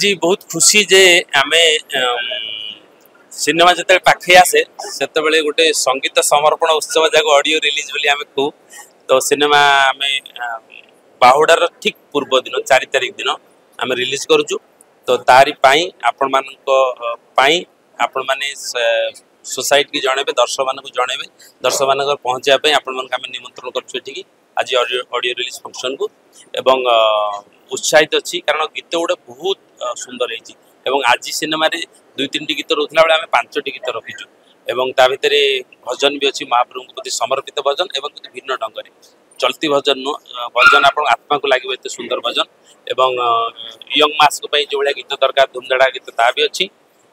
आज बहुत खुशी जे आमे सिनेमा जिते पाखे आसे से गोटे संगीत समर्पण उत्सव जगह ऑडियो रिलीज बोली आमे कहू तो सिनेमा आमे बाहुडार ठीक पूर्व दिन 4 तारिख दिन आमे रिलीज करूछु तो तारी पाई आपण मानको पाई आपण माने सोसाइटी की जणेबे दर्शक मानको जणेबे दर्शक मानको पहुंचा पे आपण मानको आमे निमंत्रण करछु एठी आज ऑडियो रिलीज फंक्शन को एवं उत्साहित अच्छी कारण गीत गुड़ा बहुत सुंदर है एवं आज सिनेमा रे 2-3 गीत रोला बेले आम 5टी गीत रखीचु एवं ता भितर भजन भी अच्छी महाप्रभु प्रति समर्पित भजन एवं भिन्न ढंग से चलती भजन भजन आप आत्मा को लगे एत सुंदर भजन एवं यंग मास को जो भाया गीत दरकार धूमधाड़ा गीत ता भी अच्छी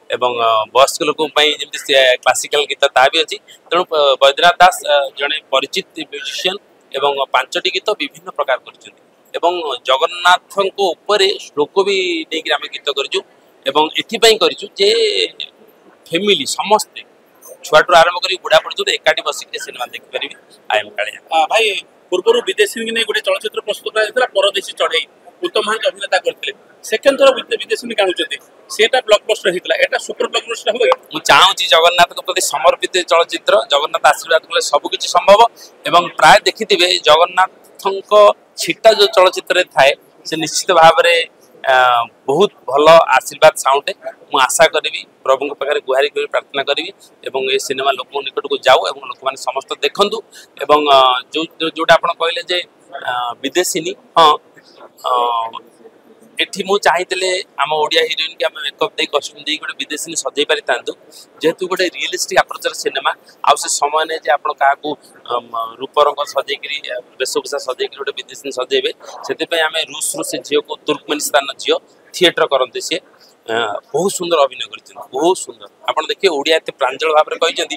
एवं वयस्क लोक क्लासिकल गीत ता भी अच्छी तेणु बैद्यनाथ दास जड़े परिचित म्यूजिशियन एवं 5टी गीत विभिन्न प्रकार कर जगन्नाथ को ऊपर श्लोक भी नहीं आम गीत करूँ एवं एथिपाई करूँ जे फैमिली समस्ते छुआठू आरंभ कर बुढ़ा पर्यटन एकाठी बसिक सिनेमा देखिपारि आई एम कालिया भाई पूर्व विदेशी ने गोटे चलचित्र प्रस्तुत कराइला परदेशी चढ़ई उत्तम महांत अभिनेता करथिले सेकंड थर विदेशी काणुचंती सेटा ब्लॉकबस्टर हितला एटा सुपर ब्लॉकबस्टर हो मु चाहूची जगन्नाथ को प्रति समर्पित चलचित्र जगन्नाथ आशीर्वाद कले सब किछि संभव एवं प्राय देखिथिबे जगन्नाथ छिटा जो चलचित्र थाए से निश्चित भाव में बहुत भल आशीर्वाद साउंड मु आशा करी प्रभु पाखे गुहारी कर प्रार्थना करी एवं ये सिनेमा लोक निकट को जाऊ एवं लोक मैंने समस्त देखु एवं जोटा आप कहले जे विदेशी हाँ एठी मु चाहिए आम ओडिया हिरोइन की आम मेकअप दे कस्ट्यूम दे गोटे विदेशी सजई पारि था जेहेतु गोटे रियलिस्टिक अप्रोचर सिनेमा आउ से समय नहीं जे आप क्या रूप रंग सजैकरी वेशभूषा सजैक गोटे विदेशी सजेबे से आम रूस रू से झील को तुर्कमेनिस्तान झील थिएटर करते सी बहुत सुंदर अभिनय कर बहुत सुंदर आप देखिए ओडिया एत प्रांजल भाव में कहते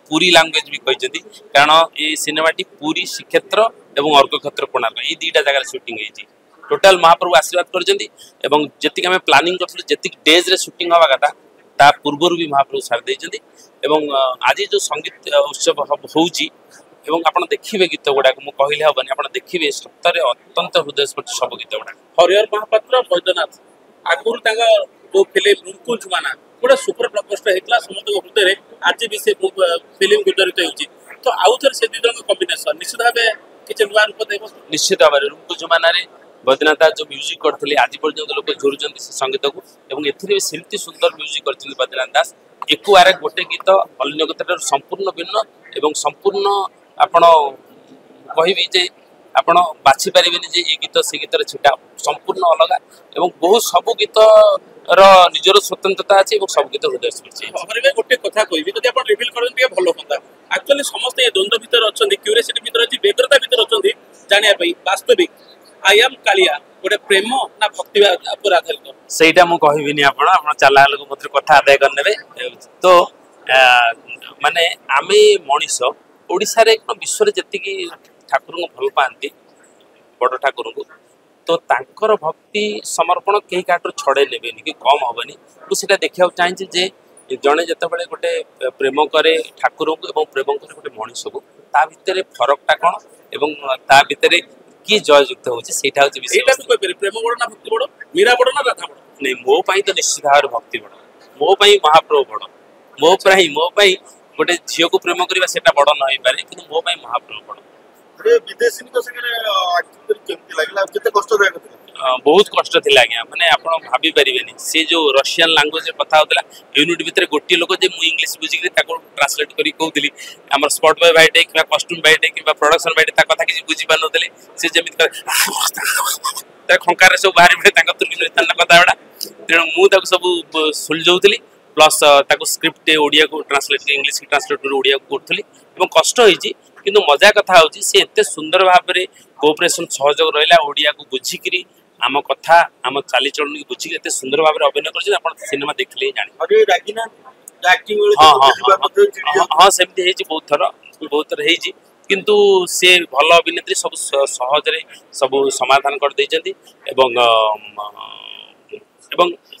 पुरी लैंग्वेज भी कहते कारण ये सिनेमाटी पुरी श्रीक्षेत्र और अर्घक्षेत्र कोणार्क ये 2टा जगह शूटिंग होती टोटाल महाप्रभु आशीर्वाद कर जी आम प्लानिंग कर डेज रे शूटिंग हवा कथा ता पूर्वर भी महाप्रभु सारी देते आज जो संगीत उत्सव होची आप देखिए गीत गुड़ा मुझे कहले हेनी आप देखिए सप्ताह अत्यंत हृदयस्पर्शी सब गीत गुड़ा हरिहर महापात्र बैद्यनाथ आगुरी जो फिल्म रुमकुम जुमाना गोटे सुपर ब्लॉकबस्टर होता समस्त हृदय आज भी से फिल्म गुजरित होती तो आउ थे से दुई जन कम्बिनेसन निश्चित भाव किसी नुआ रूप देव निश्चित भाव रुमकुम जुमाना बैद्यनाथ जो म्यूजिक करते आज पर्यटन लोग झुरुंट से संगीत को एवं सेमती सुंदर म्यूजिक कर बैद्यनाथ दास एक आरे गोटे गीत अन्य गीत संपूर्ण भिन्न एवं संपूर्ण आपण कहि आपण बाछि पारे जे ये गीत से गीतर छिटा संपूर्ण अलग एवं बहुत सब गीत निजर स्वतंत्रता अच्छी सब गीत हृदय गोटे कथा कहबी जब आप रिविल करते भल होता एक्चुअली समस्त ये द्वंद्व भीतर अच्छा क्यूरियोसिटी भीतर अच्छी व्यग्रता भीतर अच्छा जानापी वास्तविक आई एम कालिया गोटे प्रेम ना भक्ति पर आधारित सेटा मु कहबिनी आपण चला लोक मत कथा आदाय करने तो माने आमे मनीष ओडिसा रे विश्व जी ठाकुर को भल पाती बड़ ठाकुर को तो तांकर भक्ति समर्पण कहीं काटू छड़े ने कि कम हेनी मुझे देखा चाहिए जे जड़े जिते बड़े गोटे प्रेम करे ठाकुर को प्रेम करे गोटे मनीष को ता भितर फरकटा कौन एवं ता भितर किए जययुक्त होता प्रेम बड़ ना भक्ति बड़ मीरा बड़ ना राधा बड़ नहीं मो तो निश्चित भाव भक्ति बड़ मो महाप्रभु बड़ मो गोटे झील को प्रेम करवा से बड़ न हो पारे कि मो महाप्रभु बड़ विदेशी बहुत कष्ट थी आज्ञा माने आप भाभी पारे सी जो रशियन लैंग्वेज कथा होता यूनिट भितर गोटे लोक जो मुझे इंग्लीश बुझिक ट्रांसलेट कर कहती आम स्पॉट बॉय भाईटे कि कस्ट्यूम भाईटे कि प्रोडक्शन भाईटे कथा किसी बुझी पार नी सी जमी खंकार सब बाहर तुर्कमेनिस्तान कथा गुड़ा तेणु मुझे सब सुलझाऊली प्लस स्क्रिप्ट ओडिया को ट्रांसलेट इंग्लीश ट्रांसलेट कर ओडिया को करी कष्ट होती किंतु मजा कथा होची से एते सुंदर भाव में कोऑपरेशन सहयोग रहा ओडिया को बुझिकी आम कथा आम चालीचलन की बुझिक एते सुंदर भाव में अभिनय कर सिनेमा देखले जानी हाँ सेमती बहुत थर किंतु से भल अभिनेत्री सब सहज सब समाधान कर देइचंती एवं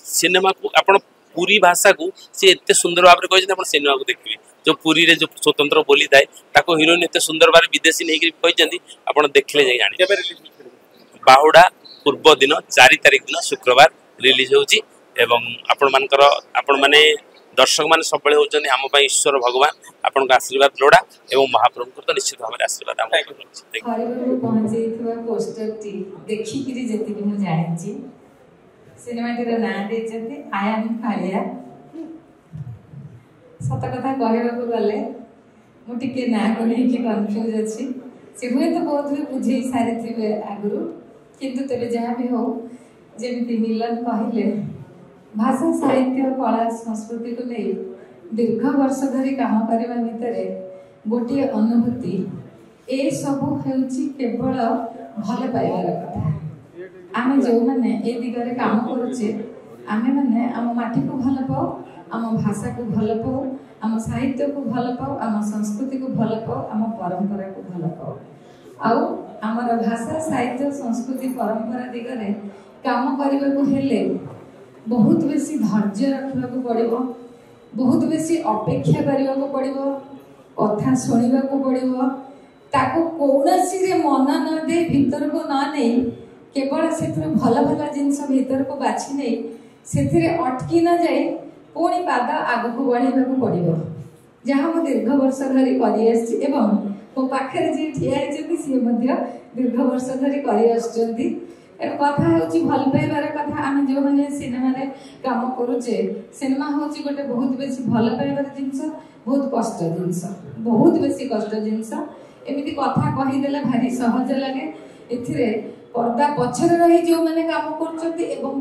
सिनेमा को आपण पुरी भाषा को सी एत सुंदर भाव में कहते सिनेमा को देखिए जो पुरी रे जो स्वतंत्र बोली थाए ताको हिरोइन एत सुंदर भाव विदेशी नहीं कहते आप देखले जानी बाहुडा पूर्व दिन 4 तारिख दिन शुक्रवार रिलीज होची एवं आपण माने दर्शक मैंने सब होती आम ईश्वर भगवान आपण आशीर्वाद लोड़ा एवं महाप्रभु को तो निश्चित भाव में आशीर्वाद सिनेमाटीर ना आई एम कालिया सत कथा कहवाक गले मुझे ना को लेकिन कन्फ्यूज अच्छी सी हुए तो बहुत भी बुझे सारी थे आगु किंतु तेरे जहाँ भी हो जमी मिलन कहले भाषा साहित्य कला संस्कृति को नहीं दीर्घ वर्ष धरी काम करने भितर गोटे अनुभूति ए सब केवल भल पाइबार कथा आम जो मैंने ए दिगरे काम करुचे आमे मैंने आम माटी को भल पाओ आम भाषा को भल पाओ आम साहित्य को भल पाओ आम संस्कृति को भल पाओ आम परंपरा को भल पाओ आउ आमर भाषा साहित्य संस्कृति परंपरा दिगरे काम करने को हेले बहुत बेसी धैर्य रखा पड़ो बहुत बेसी अपेक्षा करने को पड़ो कथा शुणा पड़ो ताको कौनसी मन न दे भीतर को न नहीं केवल से भल भल जिनस भीतर को बाछि नहीं से अटकी न जाए पुणी पाद आग को बढ़ावा पड़ो जहाँ मुझे दीर्घ वर्ष धरी कर मो पाखे जी ठिया सी दीर्घ वर्ष धरी कर कथा हूँ भल पाइबार कथा आम जो मैंने सिनेमा काम करुचे सिनेमा हूँ गोटे बहुत बेसी भल पाइबार जिनस बहुत कष्ट जिनस बहुत बेसी कष्ट जिनस एमती कथा कहीदेला भारी सहज लगे ए पर्दा पछरे रही जो मैंने काम कर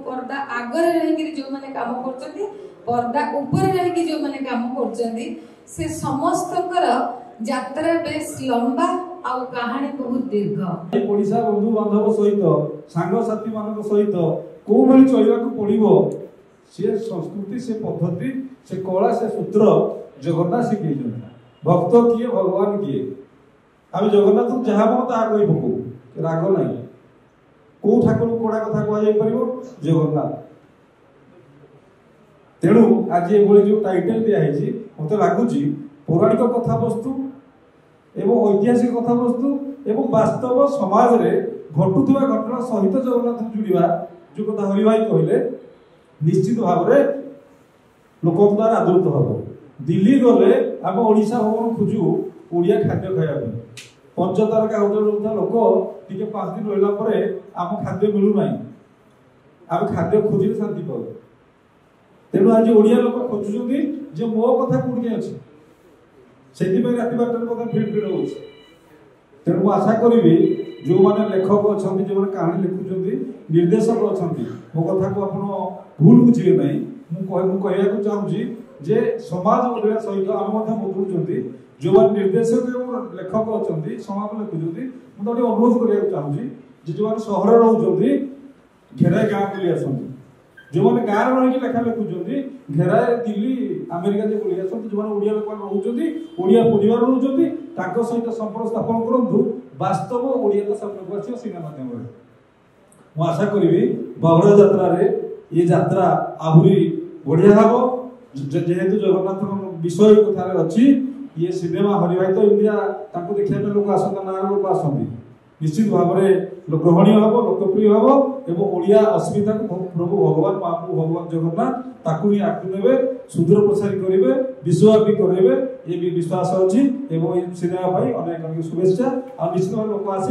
पर्दा आगे रही जो मैंने काम कर पर्दा ऊपर रही जो मैंने काम कर समस्त यात्रा बेस लंबा आउ कहानी बहुत दीर्घ ओडिशा बंधु बांधव सहित सांग साथी मान सहित को भली चलवा पड़ो से संस्कृति से पद्धति से कला से सूत्र जगन्नाथ शिखे भक्त किए भगवान किए आम जगन्नाथ जहाँ मन ता कही पकू राग ना कौ ठाकुर कड़ा कथा कह जगन्नाथ तेणु आज ये जो टाइटल दिखाई मत लगुच पौराणिक कथा वस्तु एवं ऐतिहासिक कथा वस्तु एवं वास्तव समाज रे घटुवा घटना सहित जगन्नाथ जुड़वा जो कथा हरि भाई कहले निश्चित भाव में लोक द्वारा आदृत हम दिल्ली गले आम ओडिशा भवन खोजु ओडिया खाद्य खाया पंचतारका होटल रोता लोक टी 5 दिन रहा आम खाद्य मिलू ना आम खाद्य खोजिले शांति पाऊ तेणु आज ओडिया लोक खोजुंट जे मो कथा कौटी अच्छे से रात 12 फिट फिट हो तेणु मुझे आशा करी जो मैंने लेखक अच्छा जो मैंने कहानी लिखुं निर्देशक अच्छा मो कथा को आप भूल बुझे ना मुझे चाहूँगी जे समाज बदलवा सहित आम बदलुंट जो मैंने निर्देशक एवं लेखक अच्छा समाज लिखुं मुझे अनुरोध करने चाहूँगी जो मैंने सहर रोचे घेराए गाँव बुली आसती जो मैंने गाँव रही लेखा लिखुं घेराए दिल्ली अमेरिका जो बुली आसती जो मैंने ओडिया लोक रोचे ओडिया परिवार रोचे सहित संपर्क स्थापन करूँ वास्तव ओडिया तो सामने को आस सिनेमा माध्यम मुझे आशा करी बाहुड़ा यात्रा ये यात्रा आहरी बढ़िया हम जेहेतु जगन्नाथ विषय कथा अच्छी ये सिनेमा हरिभाई तो इंडिया देखा लोक आसता ना लोक आसती निश्चित भाव में ग्रहणीय हम लोकप्रिय हम एवं ओडिया अस्मिता को प्रभु भगवान महाप्रभु भगवान जगन्नाथ ताकू ही आगू ने सुदूर प्रसारी करेंगे विश्वव्यापी करेंगे ये भी विश्वास अच्छी सिनेमा अनेक शुभेच्छा आ निश्चित भाव लोक आस